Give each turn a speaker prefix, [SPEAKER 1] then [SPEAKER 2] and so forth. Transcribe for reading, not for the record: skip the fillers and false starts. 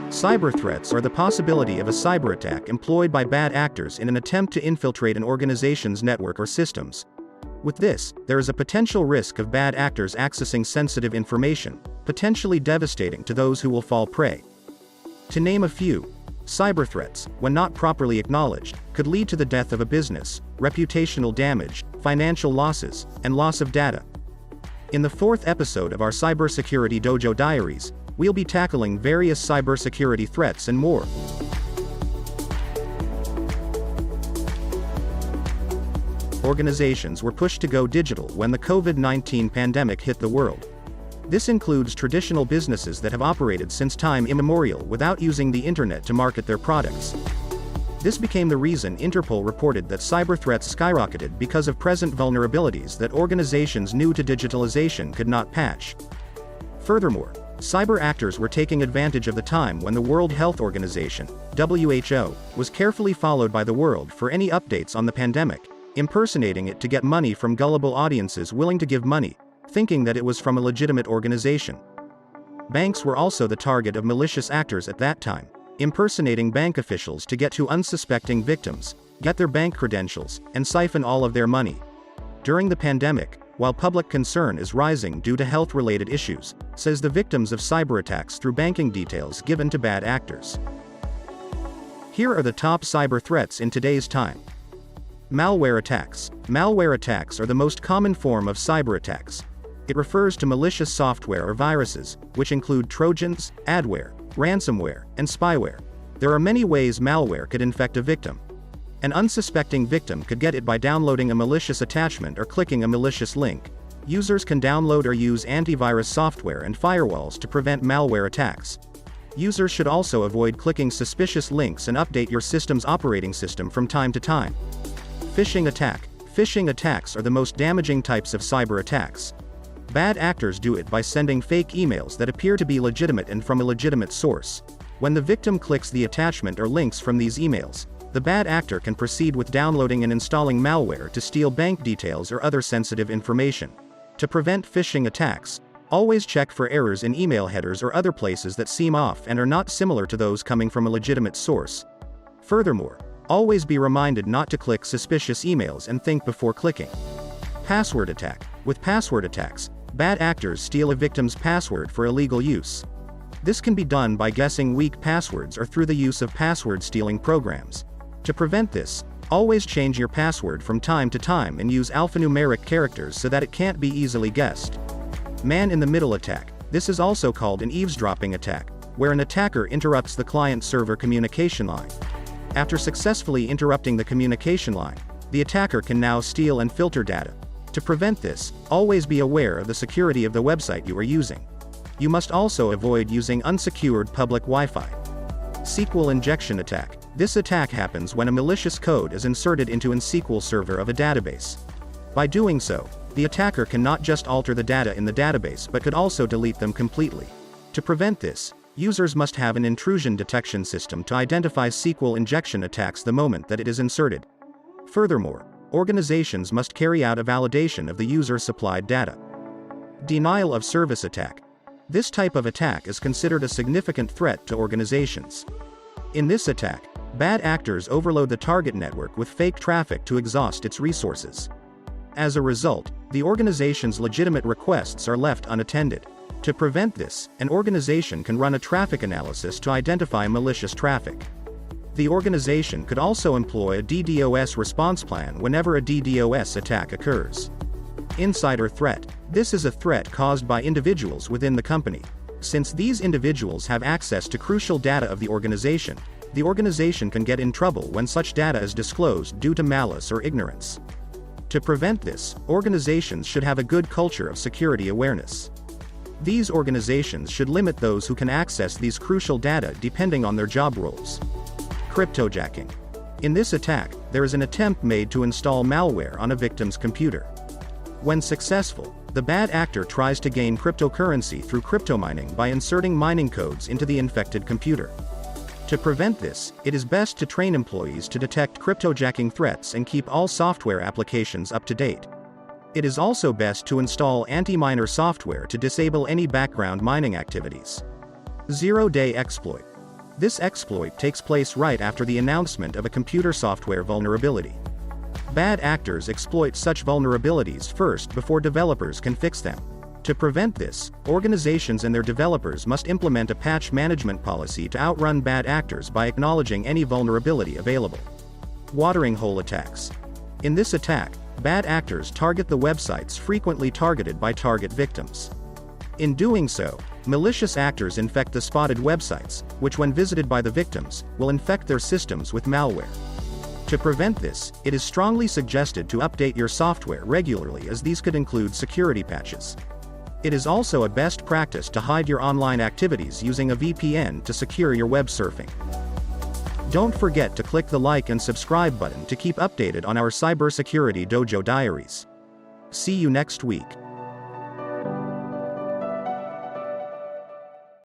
[SPEAKER 1] Cyber threats are the possibility of a cyber attack employed by bad actors in an attempt to infiltrate an organization's network or systems. With this, there is a potential risk of bad actors accessing sensitive information, potentially devastating to those who will fall prey. To name a few, cyber threats, when not properly acknowledged, could lead to the death of a business, reputational damage, financial losses, and loss of data. In the fourth episode of our Cybersecurity Dojo Diaries, we'll be tackling various cybersecurity threats and more. Organizations were pushed to go digital when the COVID-19 pandemic hit the world. This includes traditional businesses that have operated since time immemorial without using the internet to market their products. This became the reason Interpol reported that cyber threats skyrocketed because of present vulnerabilities that organizations new to digitalization could not patch. Furthermore, cyber actors were taking advantage of the time when the World Health Organization, WHO, was carefully followed by the world for any updates on the pandemic, impersonating it to get money from gullible audiences willing to give money, thinking that it was from a legitimate organization. Banks were also the target of malicious actors at that time, impersonating bank officials to get to unsuspecting victims, get their bank credentials, and siphon all of their money. During the pandemic, while public concern is rising due to health-related issues, says the victims of cyber attacks through banking details given to bad actors. Here are the top cyber threats in today's time. Malware attacks. Malware attacks are the most common form of cyber attacks. It refers to malicious software or viruses, which include trojans, adware, ransomware, and spyware. There are many ways malware could infect a victim. An unsuspecting victim could get it by downloading a malicious attachment or clicking a malicious link. Users can download or use antivirus software and firewalls to prevent malware attacks. Users should also avoid clicking suspicious links and update your system's operating system from time to time. Phishing attack. Phishing attacks are the most damaging types of cyber attacks. Bad actors do it by sending fake emails that appear to be legitimate and from a legitimate source. When the victim clicks the attachment or links from these emails, the bad actor can proceed with downloading and installing malware to steal bank details or other sensitive information. To prevent phishing attacks, always check for errors in email headers or other places that seem off and are not similar to those coming from a legitimate source. Furthermore, always be reminded not to click suspicious emails and think before clicking. Password attack. With password attacks, bad actors steal a victim's password for illegal use. This can be done by guessing weak passwords or through the use of password stealing programs. To prevent this, always change your password from time to time and use alphanumeric characters so that it can't be easily guessed. Man-in-the-middle attack. This is also called an eavesdropping attack, where an attacker interrupts the client-server communication line. After successfully interrupting the communication line, the attacker can now steal and filter data. To prevent this, always be aware of the security of the website you are using. You must also avoid using unsecured public Wi-Fi. SQL injection attack. This attack happens when a malicious code is inserted into an SQL server of a database. By doing so, the attacker can not just alter the data in the database but could also delete them completely. To prevent this, users must have an intrusion detection system to identify SQL injection attacks the moment that it is inserted. Furthermore, organizations must carry out a validation of the user-supplied data. Denial of service attack. This type of attack is considered a significant threat to organizations. In this attack, bad actors overload the target network with fake traffic to exhaust its resources. As a result, the organization's legitimate requests are left unattended. To prevent this, an organization can run a traffic analysis to identify malicious traffic. The organization could also employ a DDoS response plan whenever a DDoS attack occurs. Insider threat. This is a threat caused by individuals within the company. Since these individuals have access to crucial data of the organization can get in trouble when such data is disclosed due to malice or ignorance. To prevent this, organizations should have a good culture of security awareness. These organizations should limit those who can access these crucial data depending on their job roles. Cryptojacking. In this attack, there is an attempt made to install malware on a victim's computer. When successful, the bad actor tries to gain cryptocurrency through cryptomining by inserting mining codes into the infected computer. To prevent this, it is best to train employees to detect cryptojacking threats and keep all software applications up to date. It is also best to install anti-miner software to disable any background mining activities. Zero-day exploit. This exploit takes place right after the announcement of a computer software vulnerability. Bad actors exploit such vulnerabilities first before developers can fix them. To prevent this, organizations and their developers must implement a patch management policy to outrun bad actors by acknowledging any vulnerability available. Watering hole attacks. In this attack, bad actors target the websites frequently targeted by target victims. In doing so, malicious actors infect the spotted websites, which when visited by the victims, will infect their systems with malware. To prevent this, it is strongly suggested to update your software regularly, as these could include security patches. It is also a best practice to hide your online activities using a VPN to secure your web surfing. Don't forget to click the like and subscribe button to keep updated on our Cybersecurity Dojo Diaries. See you next week.